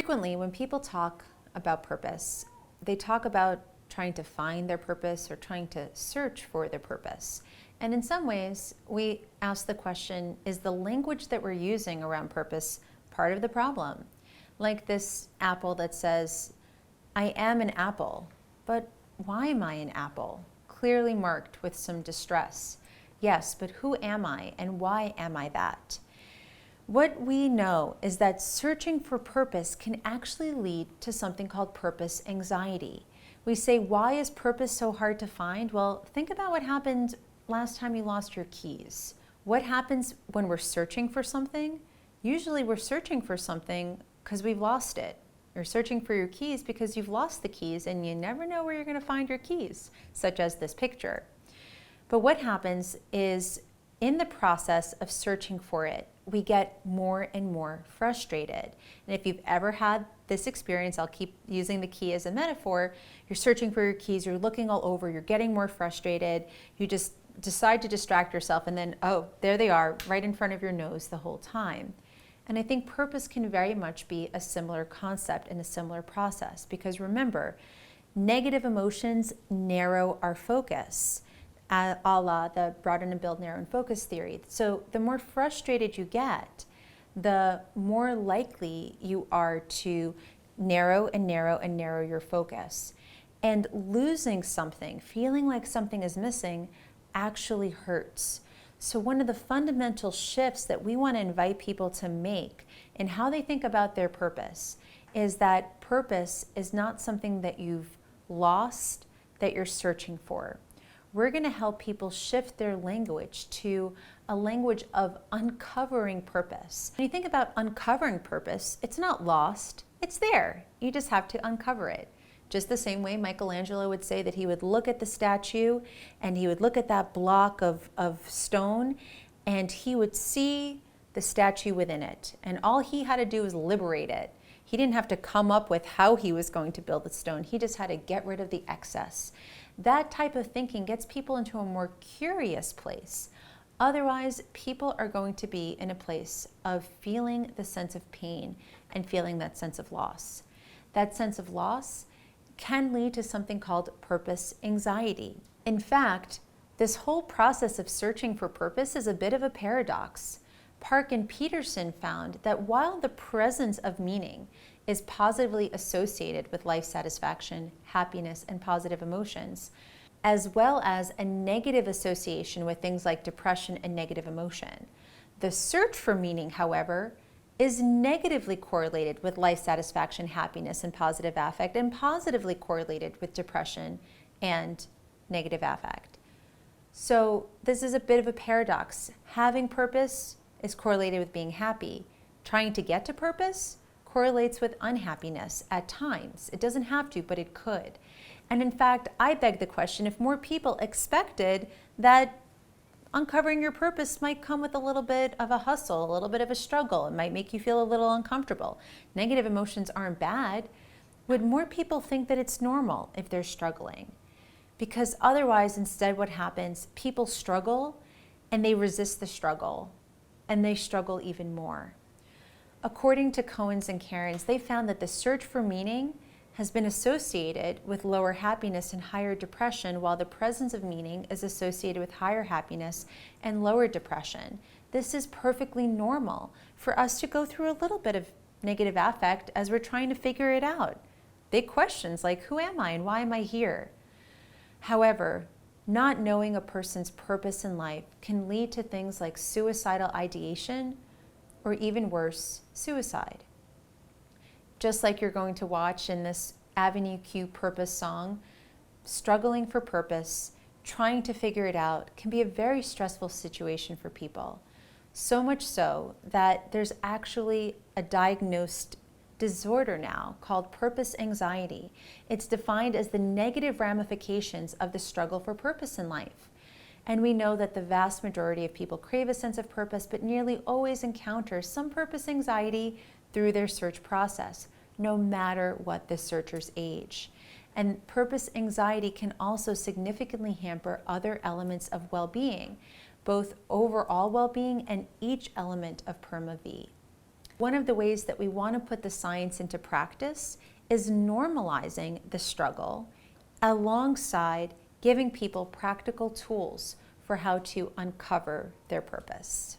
Frequently, when people talk about purpose, they talk about trying to find their purpose or trying to search for their purpose. And in some ways, we ask the question, is the language that we're using around purpose part of the problem? Like this apple that says, I am an apple, but why am I an apple? Clearly marked with some distress. Yes, but who am I and why am I that? What we know is that searching for purpose can actually lead to something called purpose anxiety. We say, why is purpose so hard to find? Well, think about what happened last time you lost your keys. What happens when we're searching for something? Usually we're searching for something because we've lost it. You're searching for your keys because you've lost the keys and you never know where you're going to find your keys, such as this picture. But what happens is in the process of searching for it, we get more and more frustrated. And if you've ever had this experience, I'll keep using the key as a metaphor, you're searching for your keys, you're looking all over, you're getting more frustrated, you just decide to distract yourself and then, oh, there they are, right in front of your nose the whole time. And I think purpose can very much be a similar concept and a similar process because remember, negative emotions narrow our focus. A la the broaden and build, narrow and focus theory. So the more frustrated you get, the more likely you are to narrow and narrow and narrow your focus. And losing something, feeling like something is missing, actually hurts. So one of the fundamental shifts that we want to invite people to make in how they think about their purpose is that purpose is not something that you've lost, that you're searching for. We're going to help people shift their language to a language of uncovering purpose. When you think about uncovering purpose, it's not lost, it's there. You just have to uncover it. Just the same way Michelangelo would say that he would look at the statue and he would look at that block of stone and he would see the statue within it. And all he had to do was liberate it. He didn't have to come up with how he was going to build the stone. He just had to get rid of the excess. That type of thinking gets people into a more curious place. Otherwise, people are going to be in a place of feeling the sense of pain and feeling that sense of loss. That sense of loss can lead to something called purpose anxiety. In fact, this whole process of searching for purpose is a bit of a paradox. Park and Peterson found that while the presence of meaning is positively associated with life satisfaction, happiness, and positive emotions, as well as a negative association with things like depression and negative emotion. The search for meaning, however, is negatively correlated with life satisfaction, happiness, and positive affect, and positively correlated with depression and negative affect. So this is a bit of a paradox. Having purpose is correlated with being happy. Trying to get to purpose correlates with unhappiness at times. It doesn't have to, but it could. And in fact, I beg the question, if more people expected that uncovering your purpose might come with a little bit of a hustle, a little bit of a struggle, it might make you feel a little uncomfortable. Negative emotions aren't bad. Would more people think that it's normal if they're struggling? Because otherwise, instead what happens, people struggle and they resist the struggle and they struggle even more. According to Cohen's and Cairns, they found that the search for meaning has been associated with lower happiness and higher depression, while the presence of meaning is associated with higher happiness and lower depression. This is perfectly normal for us to go through a little bit of negative affect as we're trying to figure it out. Big questions like, who am I and why am I here? However, not knowing a person's purpose in life can lead to things like suicidal ideation, or even worse, suicide. Just like you're going to watch in this Avenue Q Purpose song, struggling for purpose, trying to figure it out can be a very stressful situation for people. So much so that there's actually a diagnosed disorder now called purpose anxiety. It's defined as the negative ramifications of the struggle for purpose in life. And we know that the vast majority of people crave a sense of purpose, but nearly always encounter some purpose anxiety through their search process, no matter what the searcher's age. And purpose anxiety can also significantly hamper other elements of well-being, both overall well-being and each element of PERMA-V. One of the ways that we want to put the science into practice is normalizing the struggle alongside giving people practical tools for how to uncover their purpose.